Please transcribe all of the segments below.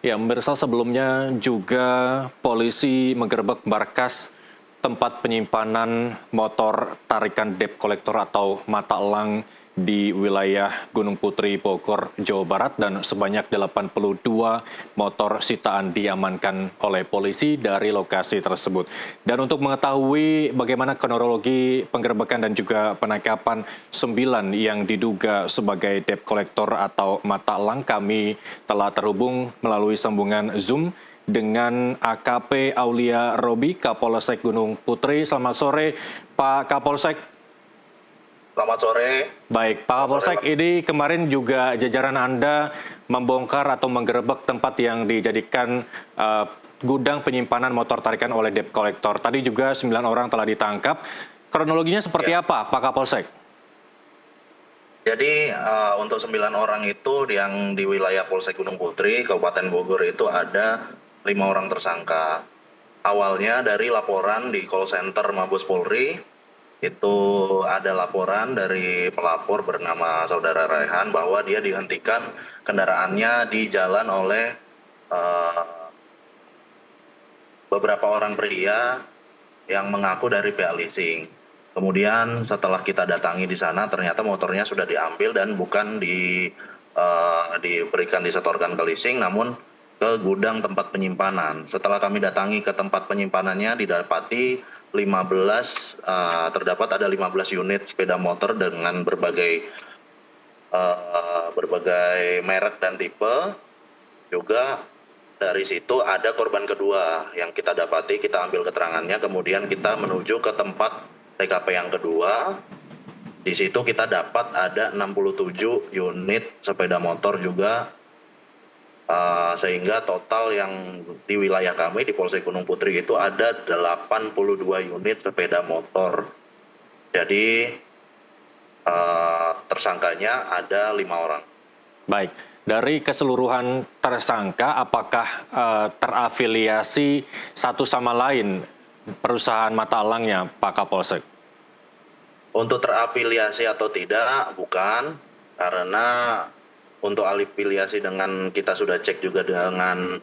Ya, pemirsa, sebelumnya juga polisi menggerebek markas tempat penyimpanan motor tarikan debt collector atau mata elang di wilayah Gunung Putri, Bogor, Jawa Barat, dan sebanyak 82 motor sitaan diamankan oleh polisi dari lokasi tersebut. Dan untuk mengetahui bagaimana kronologi penggerebekan dan juga penangkapan 9 yang diduga sebagai debt collector atau mata elang, kami telah terhubung melalui sambungan Zoom dengan AKP Aulia Robi, Kapolsek Gunung Putri. Selamat sore, Pak Kapolsek. Selamat sore. Baik, Pak Kapolsek, ini kemarin juga jajaran Anda membongkar atau menggerebek tempat yang dijadikan gudang penyimpanan motor tarikan oleh debt collector. Tadi juga 9 orang telah ditangkap. Kronologinya seperti apa, Pak Kapolsek? Jadi untuk 9 orang itu yang di wilayah Polsek Gunung Putri, Kabupaten Bogor itu ada 5 orang tersangka. Awalnya dari laporan di call center Mabes Polri, itu ada laporan dari pelapor bernama Saudara Raihan bahwa dia dihentikan kendaraannya di jalan oleh beberapa orang pria yang mengaku dari pihak leasing. Kemudian setelah kita datangi di sana, ternyata motornya sudah diambil dan bukan diberikan disetorkan ke leasing, namun ke gudang tempat penyimpanan. Setelah kami datangi ke tempat penyimpanannya, didapati terdapat ada 15 unit sepeda motor dengan berbagai merek dan tipe. Juga dari situ ada korban kedua yang kita dapati, kita ambil keterangannya, kemudian kita menuju ke tempat TKP yang kedua. Di situ kita dapat ada 67 unit sepeda motor juga, sehingga total yang di wilayah kami di Polsek Gunung Putri itu ada 82 unit sepeda motor. Jadi tersangkanya ada 5 orang. Baik, dari keseluruhan tersangka, apakah terafiliasi satu sama lain perusahaan mata elangnya, Pak Kapolsek? Untuk terafiliasi atau tidak, bukan. Karena untuk afiliasi dengan kita sudah cek juga dengan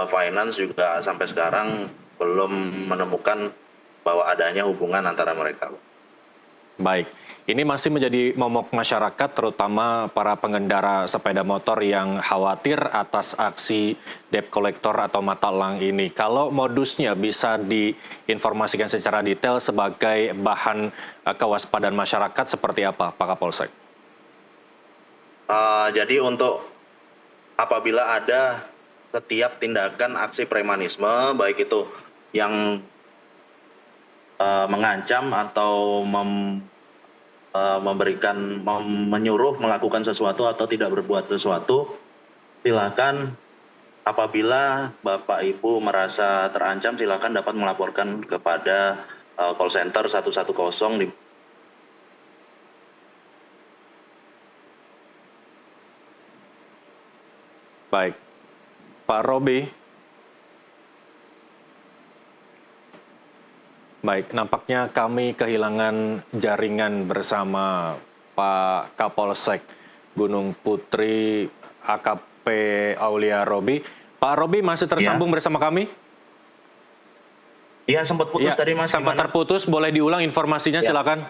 finance juga sampai sekarang belum menemukan bahwa adanya hubungan antara mereka. Baik, ini masih menjadi momok masyarakat, terutama para pengendara sepeda motor yang khawatir atas aksi debt collector atau mata elang ini. Kalau modusnya bisa diinformasikan secara detail sebagai bahan kewaspadaan masyarakat seperti apa, Pak Kapolsek? Jadi untuk apabila ada setiap tindakan aksi premanisme, baik itu yang mengancam atau menyuruh melakukan sesuatu atau tidak berbuat sesuatu, silakan apabila Bapak Ibu merasa terancam, silakan dapat melaporkan kepada call center 110 di Baik, Pak Robi. Baik, nampaknya kami kehilangan jaringan bersama Pak Kapolsek Gunung Putri, AKP Aulia Robi. Pak Robi masih tersambung bersama kami? Iya, sempat putus tadi, Mas. Sempat terputus, boleh diulang informasinya, silakan.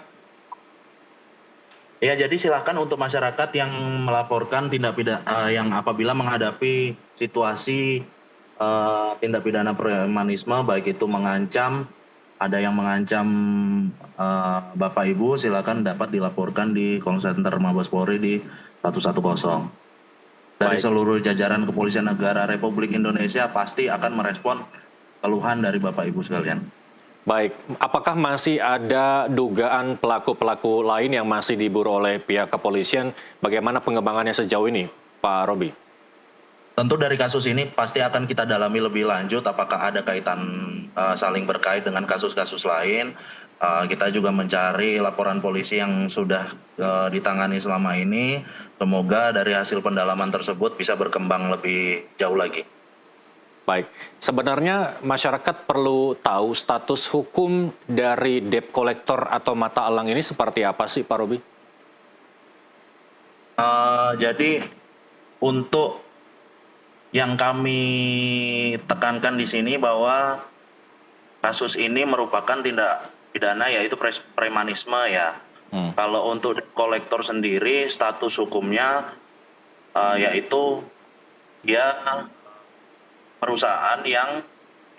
Ya, jadi silakan untuk masyarakat yang melaporkan tindak pidana yang apabila menghadapi situasi tindak pidana premanisme, baik itu mengancam, ada yang mengancam Bapak Ibu, silakan dapat dilaporkan di call center Mabes Polri di 110. Dari seluruh jajaran Kepolisian Negara Republik Indonesia pasti akan merespon keluhan dari Bapak Ibu sekalian. Baik, apakah masih ada dugaan pelaku-pelaku lain yang masih diburu oleh pihak kepolisian? Bagaimana pengembangannya sejauh ini, Pak Robi? Tentu dari kasus ini pasti akan kita dalami lebih lanjut, apakah ada kaitan saling berkait dengan kasus-kasus lain. Kita juga mencari laporan polisi yang sudah ditangani selama ini. Semoga dari hasil pendalaman tersebut bisa berkembang lebih jauh lagi. Baik, sebenarnya masyarakat perlu tahu status hukum dari debt collector atau mata elang ini seperti apa sih, Pak Robi? Jadi untuk Yang kami tekankan di sini bahwa kasus ini merupakan tindak pidana yaitu premanisme ya. Hmm. Kalau untuk debt kolektor sendiri status hukumnya yaitu dia perusahaan yang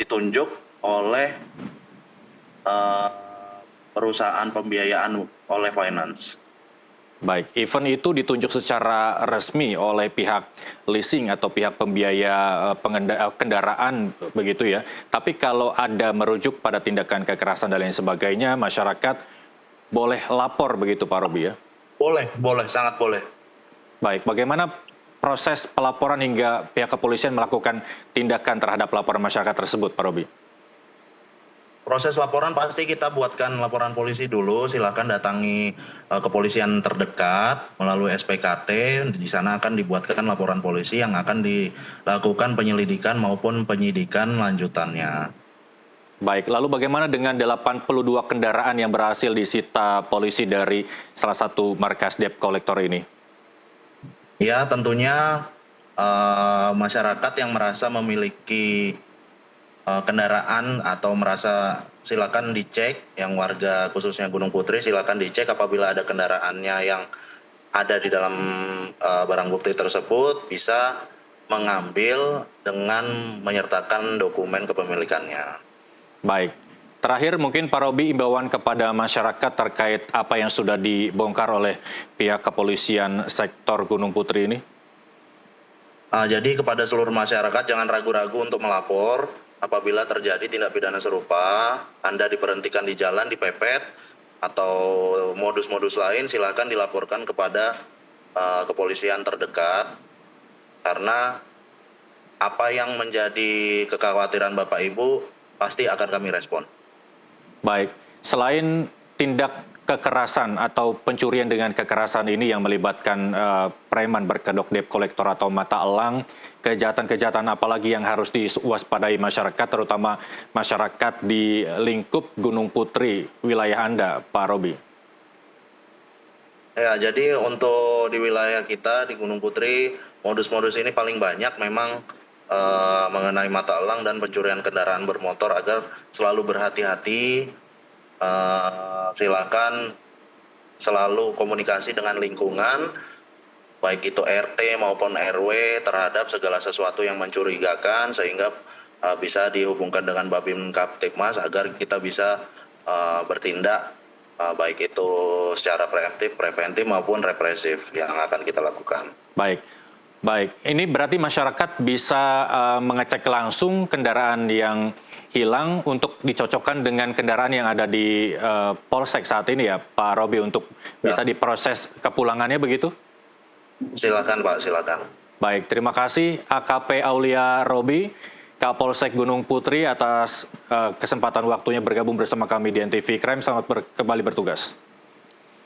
ditunjuk oleh eh, perusahaan pembiayaan oleh finance. Baik, event itu ditunjuk secara resmi oleh pihak leasing atau pihak pembiaya kendaraan begitu ya. Tapi kalau ada merujuk pada tindakan kekerasan dan lain sebagainya, masyarakat boleh lapor begitu Pak Robi ya? Boleh, sangat boleh. Baik, bagaimana proses pelaporan hingga pihak kepolisian melakukan tindakan terhadap laporan masyarakat tersebut Pak Robi? Proses laporan pasti kita buatkan laporan polisi dulu, silakan datangi kepolisian terdekat melalui SPKT, di sana akan dibuatkan laporan polisi yang akan dilakukan penyelidikan maupun penyidikan lanjutannya. Baik, lalu bagaimana dengan 82 kendaraan yang berhasil disita polisi dari salah satu markas debt collector ini? Ya, tentunya masyarakat yang merasa memiliki kendaraan atau merasa silakan dicek, yang warga khususnya Gunung Putri silakan dicek apabila ada kendaraannya yang ada di dalam barang bukti tersebut bisa mengambil dengan menyertakan dokumen kepemilikannya. Baik, terakhir mungkin Pak Robi imbauan kepada masyarakat terkait apa yang sudah dibongkar oleh pihak kepolisian sektor Gunung Putri ini. Jadi kepada seluruh masyarakat jangan ragu-ragu untuk melapor apabila terjadi tindak pidana serupa, Anda diberhentikan di jalan, dipepet, atau modus-modus lain silakan dilaporkan kepada kepolisian terdekat, karena apa yang menjadi kekhawatiran Bapak Ibu pasti akan kami respon. Baik, selain tindak kekerasan atau pencurian dengan kekerasan ini yang melibatkan preman berkedok debt collector atau mata elang, kejahatan-kejahatan apalagi yang harus diwaspadai masyarakat, terutama masyarakat di lingkup Gunung Putri, wilayah Anda, Pak Robi? Ya, jadi untuk di wilayah kita di Gunung Putri, modus-modus ini paling banyak memang mengenai mata elang dan pencurian kendaraan bermotor, agar selalu berhati-hati. Silakan selalu komunikasi dengan lingkungan, baik itu RT maupun RW, terhadap segala sesuatu yang mencurigakan, sehingga bisa dihubungkan dengan Babin Kaptipmas agar kita bisa bertindak baik itu secara preventif maupun represif yang akan kita lakukan. Baik, baik. Ini berarti masyarakat bisa mengecek langsung kendaraan yang hilang untuk dicocokkan dengan kendaraan yang ada di Polsek saat ini ya, Pak Robi, untuk bisa diproses kepulangannya begitu? Silakan Pak, silakan. Baik, terima kasih AKP Aulia Robi, Kapolsek Gunung Putri atas kesempatan waktunya bergabung bersama kami di NTV Crime. Selamat kembali bertugas.